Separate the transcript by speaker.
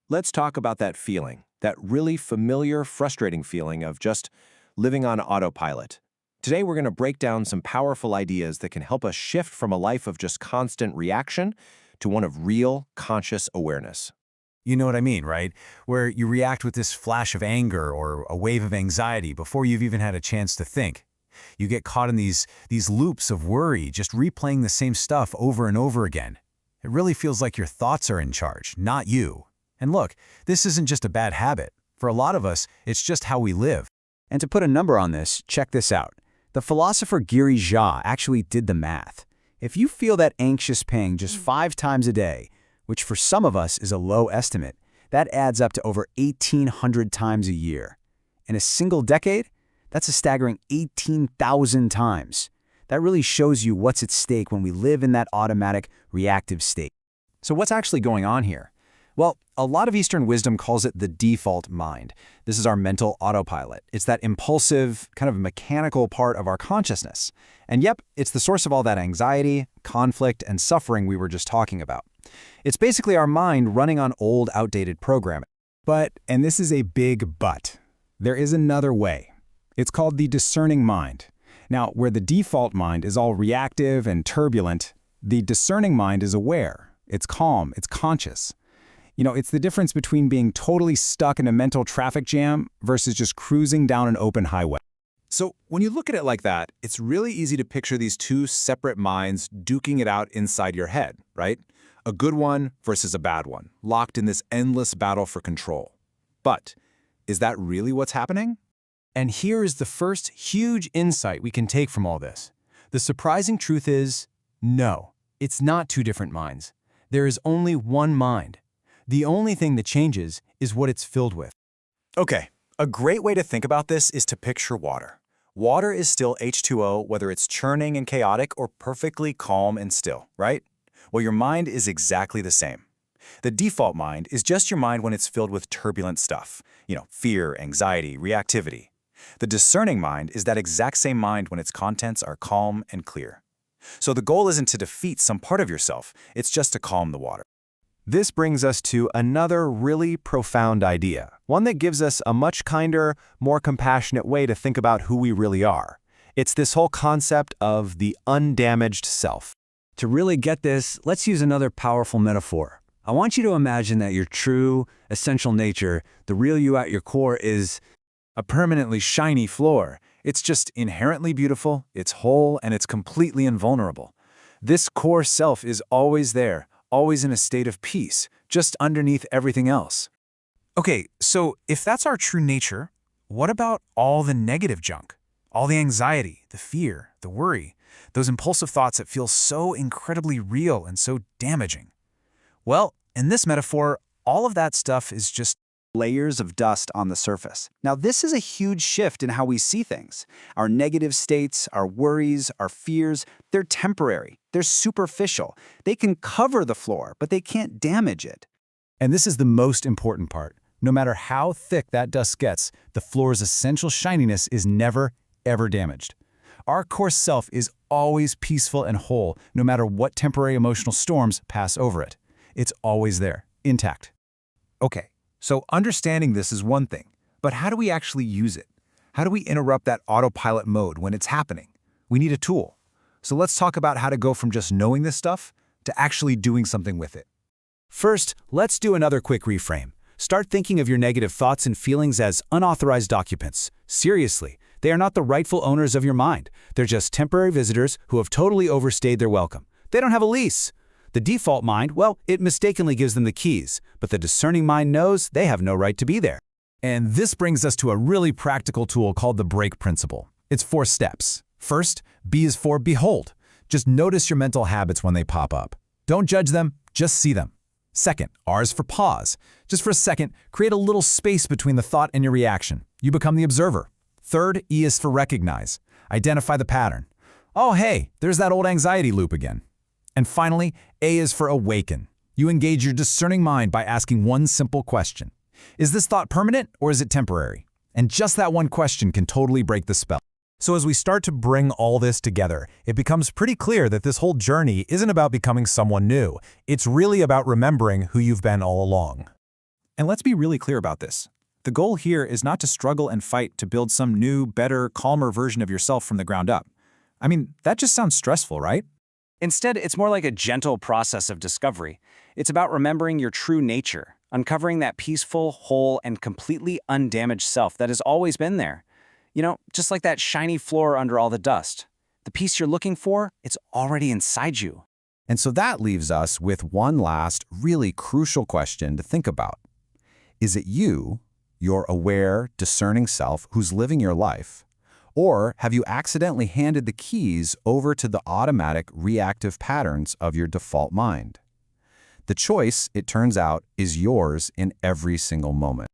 Speaker 1: Let's talk about that feeling, that really familiar, frustrating feeling of just living on autopilot. Today, we're going to break down some powerful ideas that can help us shift from a life of just constant reaction to one of real, conscious awareness.
Speaker 2: You know what I mean, right? Where you react with this flash of anger or a wave of anxiety before you've even had a chance to think. You get caught in these loops of worry, just replaying the same stuff over and over again. It really feels like your thoughts are in charge, not you. And look, this isn't just a bad habit. For a lot of us, it's just how we live.
Speaker 3: And to put a number on this, check this out. The philosopher Girish Jha actually did the math. If you feel that anxious pang just 5 times a day, which for some of us is a low estimate, that adds up to over 1,800 times a year. In a single decade, that's a staggering 18,000 times. That really shows you what's at stake when we live in that automatic, reactive state.
Speaker 4: So what's actually going on here? Well, a lot of Eastern wisdom calls it the default mind. This is our mental autopilot. It's that impulsive, kind of mechanical part of our consciousness. And yep, it's the source of all that anxiety, conflict, and suffering we were just talking about. It's basically our mind running on old, outdated programming.
Speaker 2: But, and this is a big but, there is another way. It's called the discerning mind. Now, where the default mind is all reactive and turbulent, the discerning mind is aware. It's calm, it's conscious. You know, it's the difference between being totally stuck in a mental traffic jam versus just cruising down an open highway.
Speaker 1: So when you look at it like that, it's really easy to picture these two separate minds duking it out inside your head, right? A good one versus a bad one, locked in this endless battle for control. But is that really what's happening?
Speaker 4: And here is the first huge insight we can take from all this. The surprising truth is, no, it's not two different minds. There is only one mind. The only thing that changes is what it's filled with.
Speaker 5: Okay, a great way to think about this is to picture water. Water is still H2O, whether it's churning and chaotic or perfectly calm and still, right? Well, your mind is exactly the same. The default mind is just your mind when it's filled with turbulent stuff. Fear, anxiety, reactivity. The discerning mind is that exact same mind when its contents are calm and clear. So the goal isn't to defeat some part of yourself, it's just to calm the water.
Speaker 1: This brings us to another really profound idea, one that gives us a much kinder, more compassionate way to think about who we really are. It's this whole concept of the undamaged self.
Speaker 3: To really get this, let's use another powerful metaphor. I want you to imagine that your true, essential nature, the real you at your core, is
Speaker 2: a permanently shiny floor. It's just inherently beautiful, it's whole, and it's completely invulnerable. This core self is always there, always in a state of peace, just underneath everything else.
Speaker 6: Okay, so if that's our true nature, what about all the negative junk? All the anxiety, the fear, the worry, those impulsive thoughts that feel so incredibly real and so damaging? Well, in this metaphor, all of that stuff is just
Speaker 3: layers of dust on the surface. Now, this is a huge shift in how we see things. Our negative states, our worries, our fears, they're temporary. They're superficial. They can cover the floor, but they can't damage it.
Speaker 2: And this is the most important part. No matter how thick that dust gets, the floor's essential shininess is never, ever damaged. Our core self is always peaceful and whole, no matter what temporary emotional storms pass over it. It's always there, intact.
Speaker 6: okay. So understanding this is one thing, but how do we actually use it? How do we interrupt that autopilot mode when it's happening? We need a tool. So let's talk about how to go from just knowing this stuff to actually doing something with it.
Speaker 2: First, let's do another quick reframe. Start thinking of your negative thoughts and feelings as unauthorized occupants. Seriously, they are not the rightful owners of your mind. They're just temporary visitors who have totally overstayed their welcome. They don't have a lease. The default mind, well, it mistakenly gives them the keys, but the discerning mind knows they have no right to be there.
Speaker 4: And this brings us to a really practical tool called the break principle. It's 4 steps. First, B is for behold. Just notice your mental habits when they pop up. Don't judge them, just see them. Second, R is for pause. Just for a second, create a little space between the thought and your reaction. You become the observer. Third, E is for recognize. Identify the pattern. Oh, hey, there's that old anxiety loop again. And finally, A is for awaken. You engage your discerning mind by asking one simple question. Is this thought permanent or is it temporary? And just that one question can totally break the spell.
Speaker 6: So as we start to bring all this together, it becomes pretty clear that this whole journey isn't about becoming someone new. It's really about remembering who you've been all along.
Speaker 5: And let's be really clear about this. The goal here is not to struggle and fight to build some new, better, calmer version of yourself from the ground up. I mean, that just sounds stressful, right?
Speaker 7: Instead, it's more like a gentle process of discovery. It's about remembering your true nature, uncovering that peaceful, whole, and completely undamaged self that has always been there. You know, just like that shiny floor under all the dust. The peace you're looking for, it's already inside you.
Speaker 1: And so that leaves us with one last, really crucial question to think about. Is it you, your aware, discerning self, who's living your life? Or have you accidentally handed the keys over to the automatic, reactive patterns of your default mind? The choice, it turns out, is yours in every single moment.